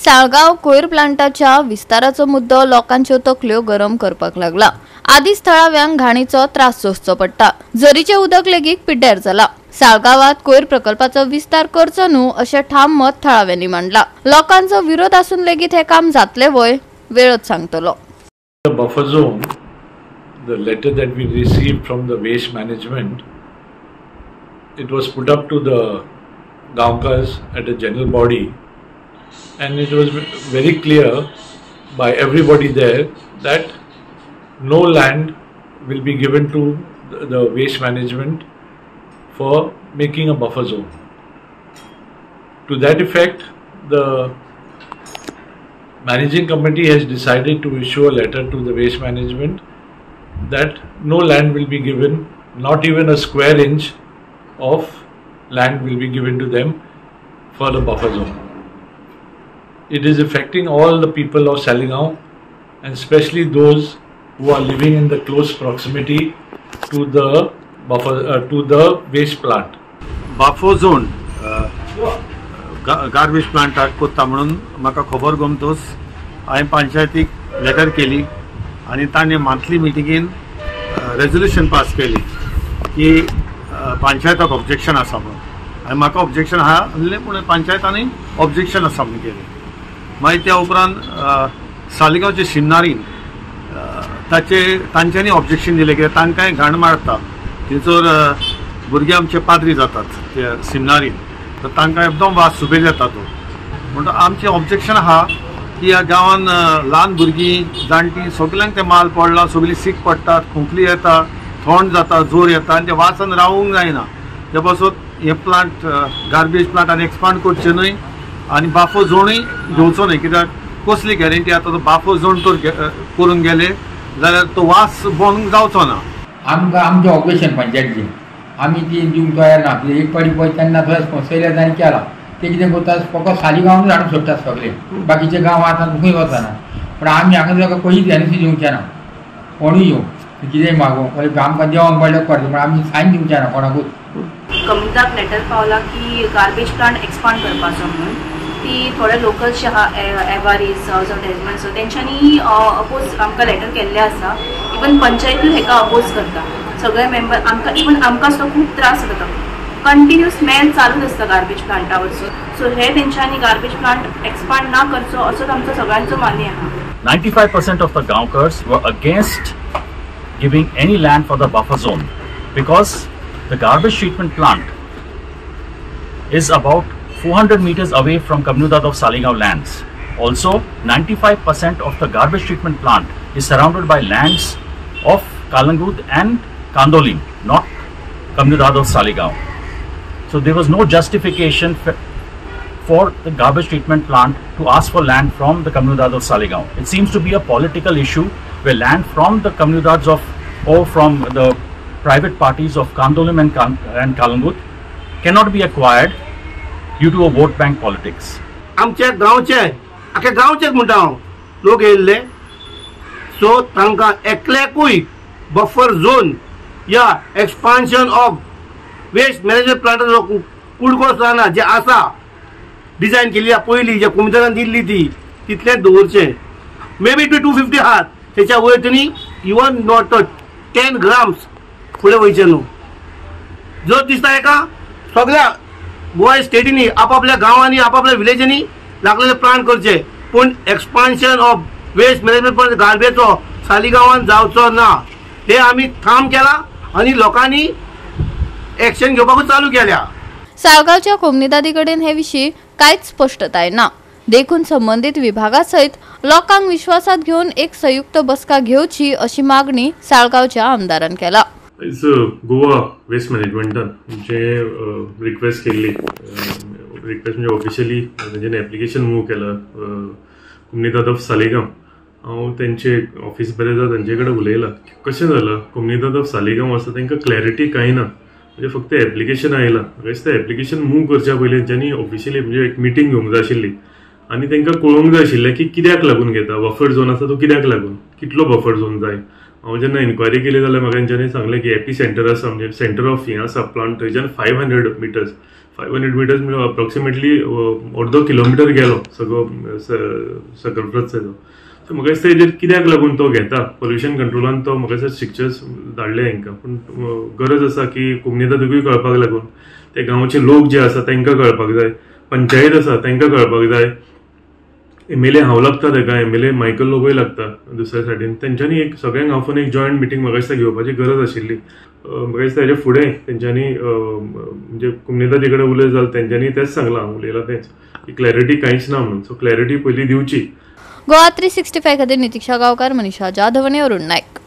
साळगाव कोयर प्लांटाच्या विस्ताराचो मुद्दो लोकांच्यो तकल्यो गरम करपाक लागला। आदीच थळाव्यांक घाणीचो त्रास सोंसचो पडटा। झरीचे उदक लेगीत पिड्ड्यार जाला। साळगावात कोयर प्रकल्पाचो विस्तार करचो न्हू अशें ठाम मत थळाव्यांनी मांडला। लोकांचो विरोध आसून लेगीत हे काम जातले वय वेळच सांगतलो। The buffer zone, the letter that we received from the waste management, it was put up to the Gaonkars at a general body, and it was very clear by everybody there that no land will be given to the waste management for making a buffer zone. To that effect, the managing committee has decided to issue a letter to the waste management that no land will be given, not even a square inch of land will be given to them for the buffer zone. It is affecting all the people of Saligaon, and especially those who are living in the close proximity to the to the waste plant. Buffer zone garbage प्लांटाक कोत्ता म्हणून म्हाका खबर गमतोच हांवें पंचायतीक letter केली आनी ताणें मंथली मिटिंगेन रेजोल्यूशन पास केली की पंचायताक ऑब्जेक्शन आसा म्हणून, आनी म्हाका ऑब्जेक्शन आहा म्हणलें पूण पंचायतांनी ऑब्जेक्शन आसा म्हणून केलें। मागीर त्या उपरांत सालिगांवचे शिमनारीन तांच्यांनी ऑब्जेक्शन दिलें की तांकांय घाण मारता, थंयसर भुरगे आमचे पाद्री जातात ते शिमनारीन, तर तांकां एकदम वास सुबेल येता तो म्हणटा आमचें ऑब्जेक्शन आहा की ह्या गांवांत ल्हान भुरगीं जाणटीं सगल्यांक ते माल पडला, सगळीं सीक पडटात, खोंकली येता, थंड जाता, जोर येता आनी ते वासान रावूंक जायना। ते पासून हे प्लांट गार्बेज प्लांट आनी एक्सपांड करचे न्हय आनी बाफो झोनूय घेवचो न्हय, कित्याक कसली गॅरंटी आतां तो बाफो झोन तर करून गेले जाल्यार तो वास बंद जावचो ना। आमकां आमचें ऑब्जेक्शन पंचायतीचें आमी ती दिवंक तयार ना। एक पाटी पळय तेन्ना थंय सैल्यादानी केला ते कितें करता फकत सालिगांवूच हाडून सोडटात सगळे, बाकीचे गांव आतां खंय वचना। पूण आमी हांगा ताका खंयच एनसी दिवचे ना, कोणूय येवं कितेंय मागोवं आमकां देवंक पडलें करचें, पूण आमी सायन दिवचे ना कोणाकूच। कमिटीक लेटर पावला की गार्बेज प्लांट एक्सपांड करपाचो म्हणून, ती थोडे लोकल्स आहा एवारीज डेजमंड तेंच्यांनी अपोज आमकां लेटर केल्लें आसा। इवन पंचायतूय हेका अपोज करता सगळे मेंबर। आमकां इवन आमकां सुद्दां खूब त्रास जाता, कंटिन्यूस स्मेल चालूच आसता गार्बेज प्लांटा वयरसून। सो हे तेंच्यांनी गार्बेज प्लांट एक्सपांड ना करचो असोच आमचो सगळ्यांचो मान्य आहा। 95% of the Gaonkars were against giving any land for the buffer zone because the garbage treatment plant is about 400 meters away from Comunidad of Saligaon lands. Also, 95% of the garbage treatment plant is surrounded by lands of Kalangud and Kandolim, not Comunidad of Saligaon. So there was no justification for the garbage treatment plant to ask for land from the Comunidad of Saligaon. It seems to be a political issue where land from the Comunidades or from the private parties of Kandolim and Kalangud cannot be acquired due to a vote bank politics. आमच्या गांवचे आख्या गांवचेच म्हणटा हांव लोक येयल्ले, so तांकां एकल्याकूय buffer zone या expansion of waste management प्लांटाचो कुडको जाना जे आसा डिझायन केल्ली पयली जे कमिटीन दिल्ली ती तितलें दवरचें। मे बी 250 आहात तेच्या वयर तरी इवन नॉट 10 ग्राम्स फुडें वयचे न्हू। जर दिसता एका सगळ्या गोवा स्टेटीनी आपापल्या गांवांनी आपापल्या विलेजांनी लागलेले प्लांट करचे, पूण expansion of waste management plant गार्बेजचो सालिगांवांत जावचो ना हे आमी ठाम केला आनी लोकांनी एक्शन घेवपाकूच चालू केल्या। साळगावच्या कोमनिदादी कडेन हे विशीं कांयच स्पश्टताय ना, देखून संबंधित विभागा सयत लोकांक विश्वासात घेवन एक संयुक्त बसका घेवची अशी मागणी साळगावच्या आमदारान केला। गोवा वेस्ट मॅनेजमेंटान जे रिक्वेस्ट केल्ली, रिक्वेस्ट म्हणजे ऑफिशियली जेणे एप्लिकेशन मूव केला कोमनिदाद ऑफ सालिगांव, हांव तेंचे ऑफिस बरें तांचे कडेन उलयलां कशें जालां कोमनिदाद ऑफ सालिगांव आसा तांकां क्लॅरिटी कांय ना, म्हणजे फक्त एप्लिकेशन आयलां। ते एप्लिकेशन मूव करच्या पयलीं तेंच्यांनी ऑफिशियली म्हणजे एक मिटींग घेवंक जाय आशिल्ली आनी तांकां कळोवंक जाय आशिल्लें की कित्याक लागून घेता, बफर झोन आसा तो कित्याक लागून, कितलो बफर झोन जाय, हांव जेन्ना इन्क्वायरी केली जाल्यार म्हाका तेंच्यांनी सांगलें की एपी सेंटर आसा म्हणजे सेंटर ऑफ हें आसा प्लांट थंयच्यान 500 मिटर्स म्हणजे अप्रॉक्सिमेटली अर्दो किलोमिटर गेलो सगळो सर्कमफ्रन्साचो. सो म्हाका दिसता हेजेर कित्याक लागून तो घेता पोल्युशन कंट्रोलान तो म्हाका दिसता स्ट्रिक्चर्स धाडले हांकां. पूण गरज आसा की कोमुनिदादूय कळपाक लागून ते गांवचे लोक जे आसा तांकां कळपाक जाय, पंचायत आसा तांकां कळपाक जाय, MLA हांव लागता ताका, MLA मायकल लोगोय लागता दुसऱ्या सायडीन. तेंच्यांनी एक सगळ्यांक हांफून एक जॉयंट मिटींग म्हाका दिसता घेवपाची गरज आशिल्ली. म्हाका दिसता हेजे फुडें तेंच्यांनी म्हणजे कोमुनिदादी कडेन उलयत जाल्यार तेंच्यांनी तेंच सांगलां, हांव उलयलां तेंच की क्लॅरिटी कांयच ना म्हणून. सो क्लॅरिटी पयलीं दिवची. गोवा 365 खातीर नितीक्षा गांवकार, मनीषा जाधव आनी अरुण नायक.